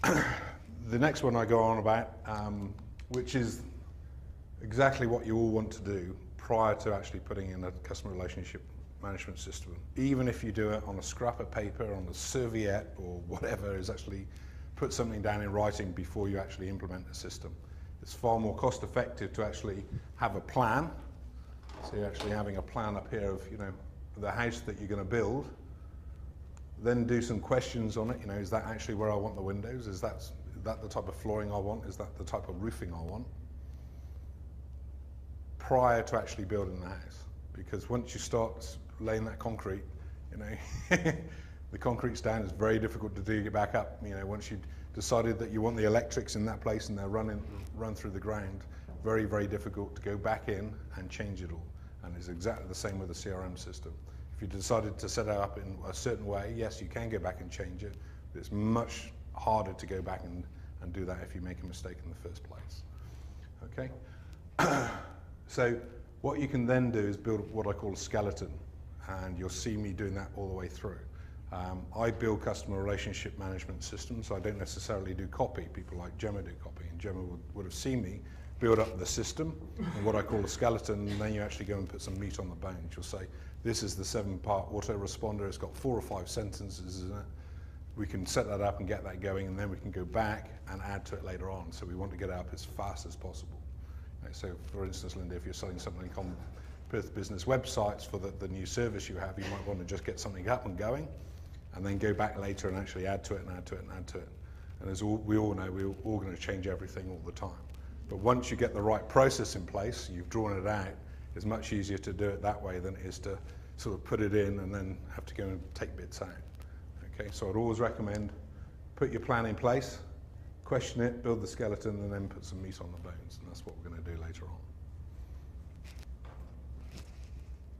The next one I go on about, which is exactly what you all want to do prior to actually putting in a customer relationship management system. Even if you do it on a scrap of paper, on a serviette or whatever, is actually put something down in writing before you actually implement the system. It's far more cost effective to actually have a plan. So you're actually having a plan up here of, the house that you're going to build. Then do some questions on it. Is that actually where I want the windows? Is that the type of flooring I want? Is that the type of roofing I want? Prior to actually building the house. Because once you start laying that concrete, the concrete's down, it's very difficult to dig it back up. Once you've decided that you want the electrics in that place and they're run through the ground, very, very difficult to go back in and change it all. And it's exactly the same with the CRM system. If you decided to set it up in a certain way, yes, you can go back and change it, but it's much harder to go back and do that if you make a mistake in the first place. Okay? So what you can then do is build what I call a skeleton, and you'll see me doing that all the way through. I build customer relationship management systems, so I don't necessarily do copy. People like Gemma do copy, and Gemma would have seen me build up the system and what I call a skeleton, and then you actually go and put some meat on the bones. You'll say, this is the 7-part autoresponder, it's got 4 or 5 sentences in it. We can set that up and get that going, and then we can go back and add to it later on. So we want to get it up as fast as possible. So for instance, Linda, if you're selling something on Perth Business websites for the new service you have, you might want to just get something up and going, and then go back later and actually add to it and add to it and add to it. And as we all know, we're all going to change everything all the time. But once you get the right process in place, you've drawn it out, it's much easier to do it that way than it is to sort of put it in and then have to go and take bits out. Okay, so I'd always recommend put your plan in place, question it, build the skeleton, and then put some meat on the bones, and that's what we're going to do later on.